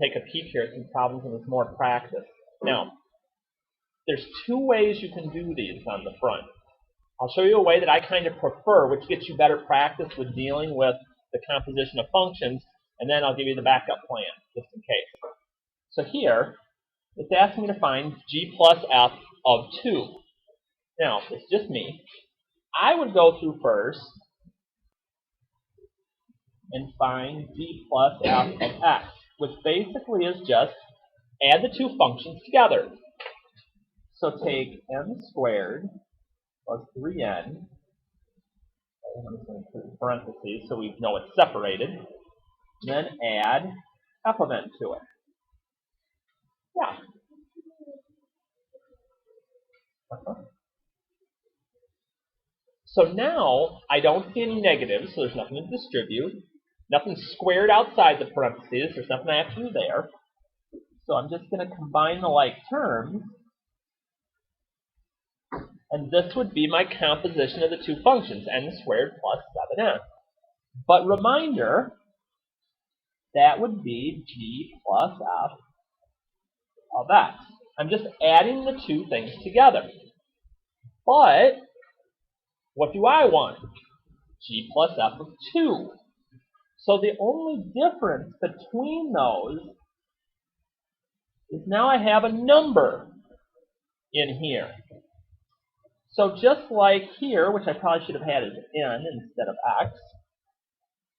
take a peek here at some problems and with more practice. Now, there's two ways you can do these on the front. I'll show you a way that I kind of prefer, which gets you better practice with dealing with the composition of functions, and then I'll give you the backup plan, just in case. So here, it's asking me to find g plus f of 2. Now, it's just me. I would go through first and find g plus f of x, which basically is just add the two functions together. So take n squared plus 3n, I'm just going to include parentheses so we know it's separated, then add f of n to it. Yeah. So now I don't see any negatives, so there's nothing to distribute. Nothing squared outside the parentheses. There's nothing I have to do there. So I'm just going to combine the like terms. And this would be my composition of the two functions, n squared plus 7n. But reminder, that would be g plus f of x. I'm just adding the two things together. But what do I want? G plus f of 2. So the only difference between those is now I have a number in here. So just like here, which I probably should have had as n instead of x,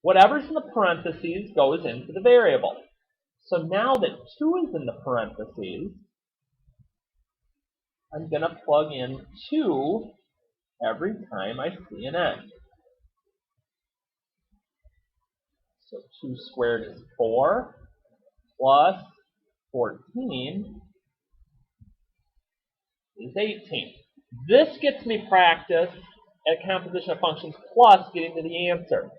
whatever's in the parentheses goes into the variable. So now that 2 is in the parentheses, I'm going to plug in 2 every time I see an n. So 2 squared is 4, plus 14 is 18. This gets me practice at composition of functions plus getting to the answer.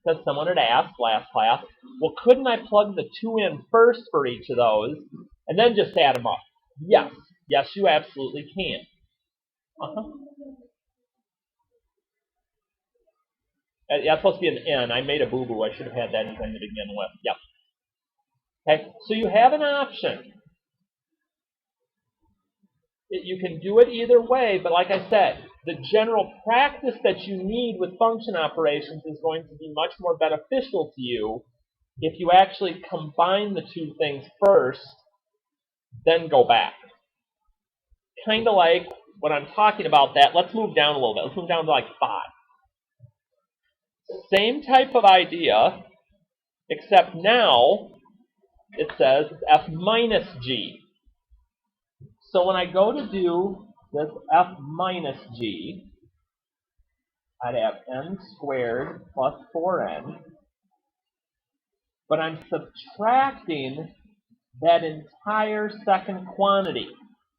Because someone had asked last class, well, couldn't I plug the 2 in first for each of those and then just add them up? Yes. Yes, you absolutely can. That's supposed to be an n. I made a boo-boo. I should have had that in to begin with. Yep. Okay, so you have an option. You can do it either way, but like I said, the general practice that you need with function operations is going to be much more beneficial to you if you actually combine the two things first, then go back. Kind of like when I'm talking about that, let's move down a little bit. Let's move down to like 5. Same type of idea, except now it says f minus g. So when I go to do this f minus g, I'd have n squared plus 4n, but I'm subtracting that entire second quantity.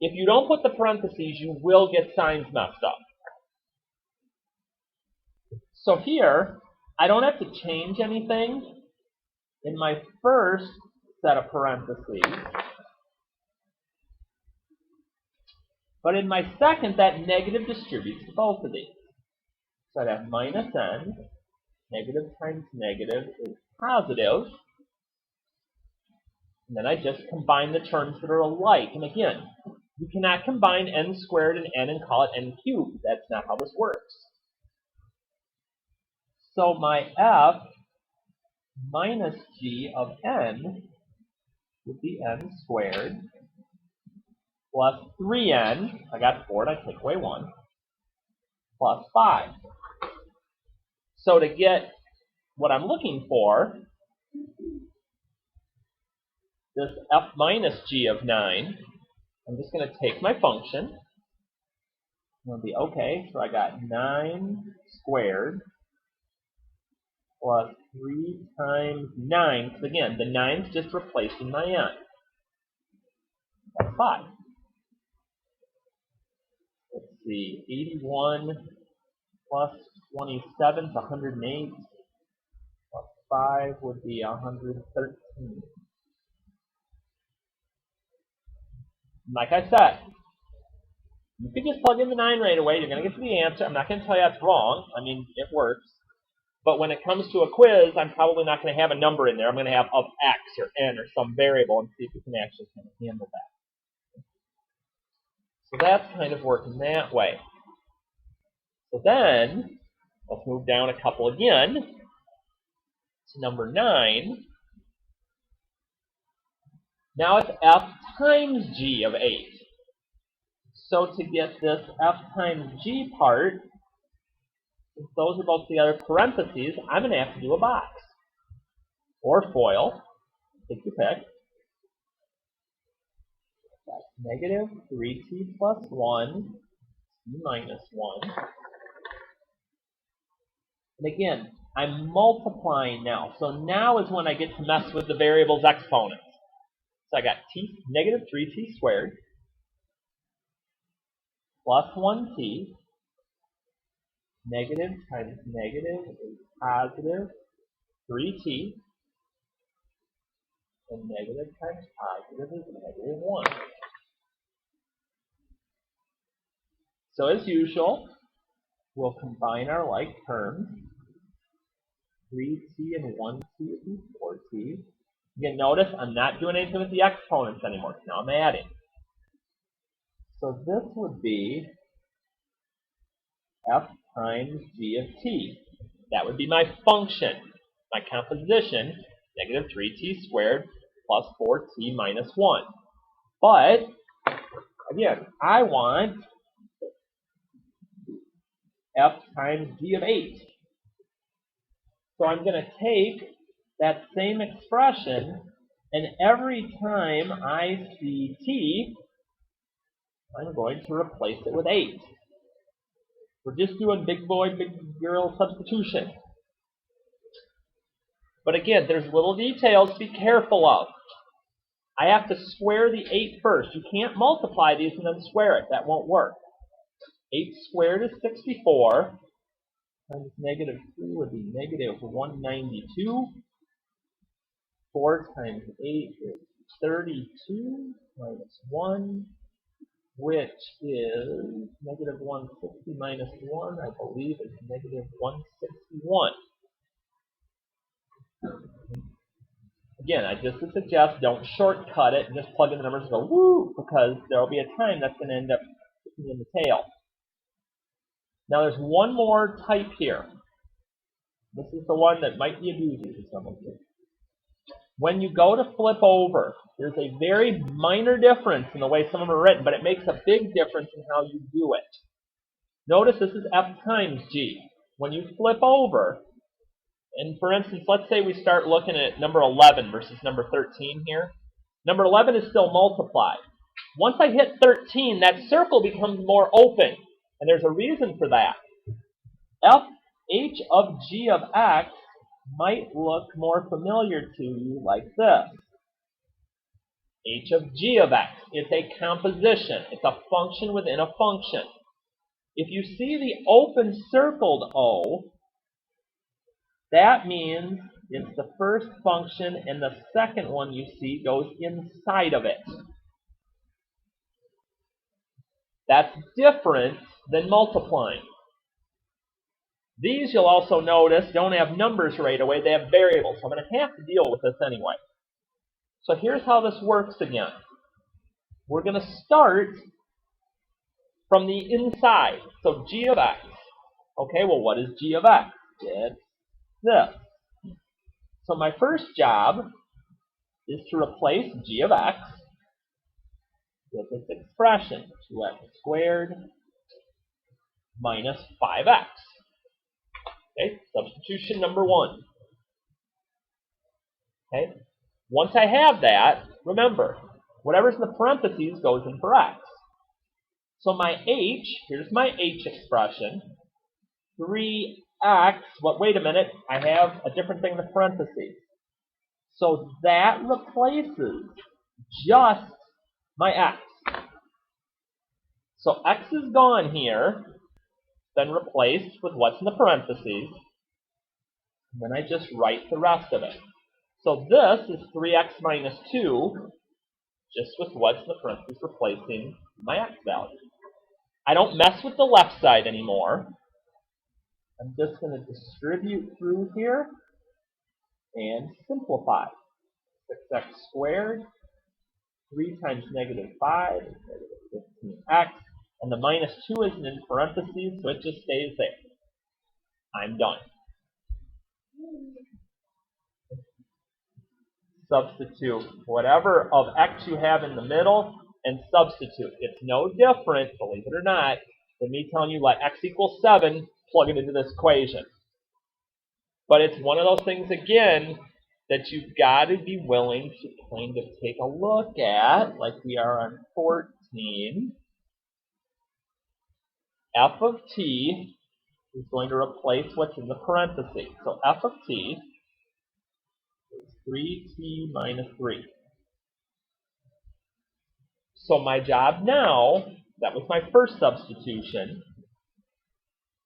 If you don't put the parentheses, you will get signs messed up. So here, I don't have to change anything in my first set of parentheses. But in my second, that negative distributes to both of these. So I'd have minus n. Negative times negative is positive. And then I just combine the terms that are alike. And again, you cannot combine n squared and n and call it n cubed. That's not how this works. So my f minus g of n would be n squared plus 3n, I got 4 and I take away 1, plus 5. So to get what I'm looking for, this f minus g of 9, I'm just going to take my function. It'll be okay, so I got 9 squared plus 3 times 9, because again, the 9's just replacing my n. That's 5. Let's see, 81 plus 27 is 108, plus 5 would be 113. Like I said, you can just plug in the 9 right away. You're going to get to the answer. I'm not going to tell you that's wrong. I mean, it works. But when it comes to a quiz, I'm probably not going to have a number in there. I'm going to have of x or n or some variable and see if we can actually kind of handle that. So that's kind of working that way. So then, let's move down a couple again to number 9. Now it's f times g of 8. So to get this f times g part, since those are both together parentheses, I'm going to have to do a box. Or FOIL, take your pick. That's negative 3t plus 1, t minus 1. And again, I'm multiplying now. So now is when I get to mess with the variable's exponents. So I got negative 3t squared plus 1t. Negative times negative is positive 3t. And negative times positive is negative 1. So as usual, we'll combine our like terms. 3t and 1t is 4t. Again, notice I'm not doing anything with the exponents anymore. Now I'm adding. So this would be f times g of t. That would be my function, my composition, negative 3t squared plus 4t minus 1. But, again, I want f times g of 8. So I'm going to take that same expression, and every time I see t, I'm going to replace it with 8. We're just doing big boy, big girl substitution. But again, there's little details to be careful of. I have to square the 8 first. You can't multiply these and then square it. That won't work. 8 squared is 64. Times negative 3 would be negative 192. 4 times 8 is 32 minus 1, which is negative 160 minus 1, I believe is negative 161. Again, I just suggest don't shortcut it and just plug in the numbers and go, woo, because there will be a time that's going to end up kicking in the tail. Now there's one more type here. This is the one that might be a doozy for some of you. When you go to flip over, there's a very minor difference in the way some of them are written, but it makes a big difference in how you do it. Notice this is f times g. When you flip over, and for instance, let's say we start looking at number 11 versus number 13 here. Number 11 is still multiplied. Once I hit 13, that circle becomes more open, and there's a reason for that. h of g of x might look more familiar to you like this. H of g of x. It's a composition. It's a function within a function. If you see the open circled O, that means it's the first function and the second one you see goes inside of it. That's different than multiplying. These, you'll also notice, don't have numbers right away. They have variables. So I'm going to have to deal with this anyway. So here's how this works again. We're going to start from the inside. So g of x. Okay, well, what is g of x? It's this. So my first job is to replace g of x with this expression, 2x squared minus 5x. Okay, substitution number 1. Okay, once I have that, remember, whatever's in the parentheses goes in for x. So my h, here's my h expression, 3x, but wait a minute, I have a different thing in the parentheses. So that replaces just my x. So x is gone here, then replaced with what's in the parentheses, and then I just write the rest of it. So this is 3x minus 2, just with what's in the parentheses replacing my x value. I don't mess with the left side anymore. I'm just going to distribute through here and simplify. 6x squared, 3 times negative 5 is negative 15x, and the minus 2 isn't in parentheses, so it just stays there. I'm done. Substitute whatever of x you have in the middle and substitute. It's no different, believe it or not, than me telling you let x equal 7, plug it into this equation. But it's one of those things, again, that you've got to be willing to kind of take a look at, like we are on 14. F of t is going to replace what's in the parentheses. So f of t is 3t minus 3. So my job now, that was my first substitution,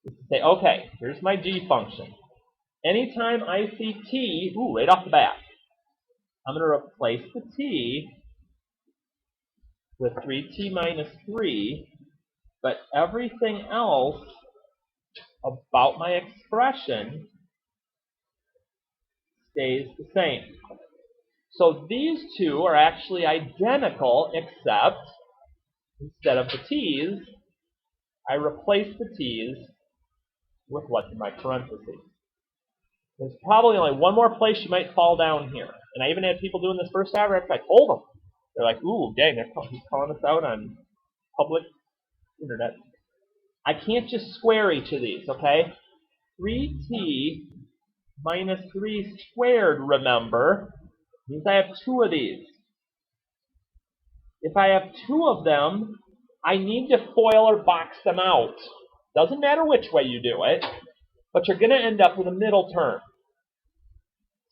is to say, okay, here's my g function. Anytime I see t, right off the bat, I'm going to replace the t with 3t minus 3, but everything else about my expression stays the same. So these two are actually identical, except instead of the t's, I replace the t's with what's in my parentheses. There's probably only one more place you might fall down here. And I even had people doing this first hour after I told them. They're like, ooh, dang, he's calling us out on public internet. I can't just square each of these, okay? 3t minus 3 squared, remember, means I have 2 of these. If I have 2 of them, I need to FOIL or box them out. Doesn't matter which way you do it, but you're going to end up with a middle term.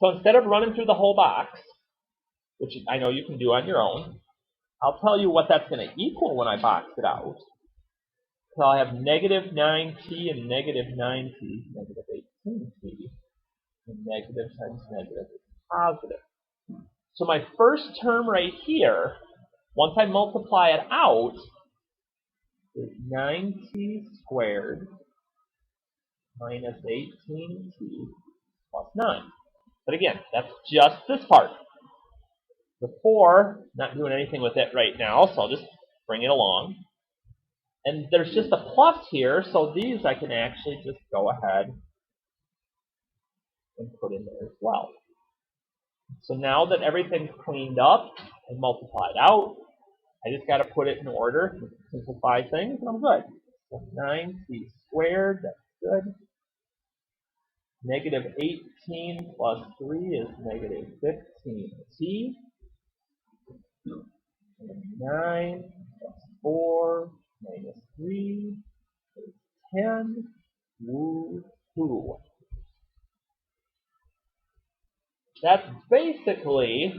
So instead of running through the whole box, which I know you can do on your own, I'll tell you what that's going to equal when I box it out. So I'll have negative 9t and negative 9t, negative 18t, and negative times negative is positive. So my first term right here, once I multiply it out, is 9t squared minus 18t plus 9. But again, that's just this part. The 4, not doing anything with it right now, so I'll just bring it along. And there's just a plus here, so these I can actually just go ahead and put in there as well. So now that everything's cleaned up and multiplied out, I just got to put it in order, simplify things, and I'm good. So 9t squared, that's good. Negative 18 plus 3 is negative 15t. And 9 plus 4 minus 3 is 10. Woo-hoo. That's basically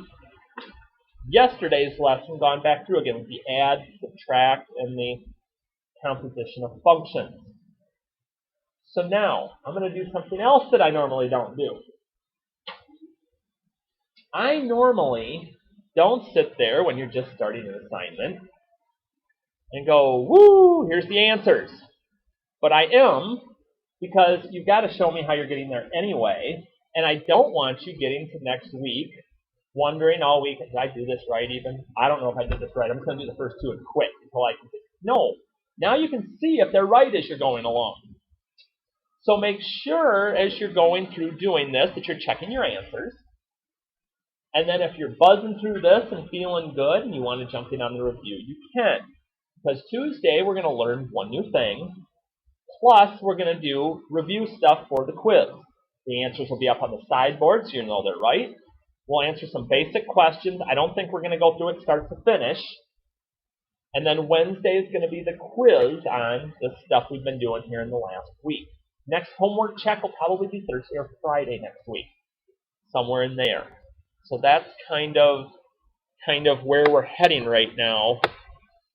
yesterday's lesson gone back through again with the add, subtract, and the composition of functions. So now, I'm going to do something else that I normally don't do. I normally don't sit there when you're just starting an assignment and go, woo, here's the answers. But I am, because you've got to show me how you're getting there anyway, and I don't want you getting to next week wondering all week, did I do this right even? I don't know if I did this right. I'm just going to do the first 2 and quit until I can see. No. Now you can see if they're right as you're going along. So make sure as you're going through doing this that you're checking your answers. And then if you're buzzing through this and feeling good and you want to jump in on the review, you can. Because Tuesday we're going to learn one new thing. Plus we're going to do review stuff for the quiz. The answers will be up on the sideboard so you know they're right. We'll answer some basic questions. I don't think we're going to go through it start to finish. And then Wednesday is going to be the quiz on the stuff we've been doing here in the last week. Next homework check will probably be Thursday or Friday next week. Somewhere in there. So that's kind of where we're heading right now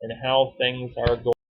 and how things are going.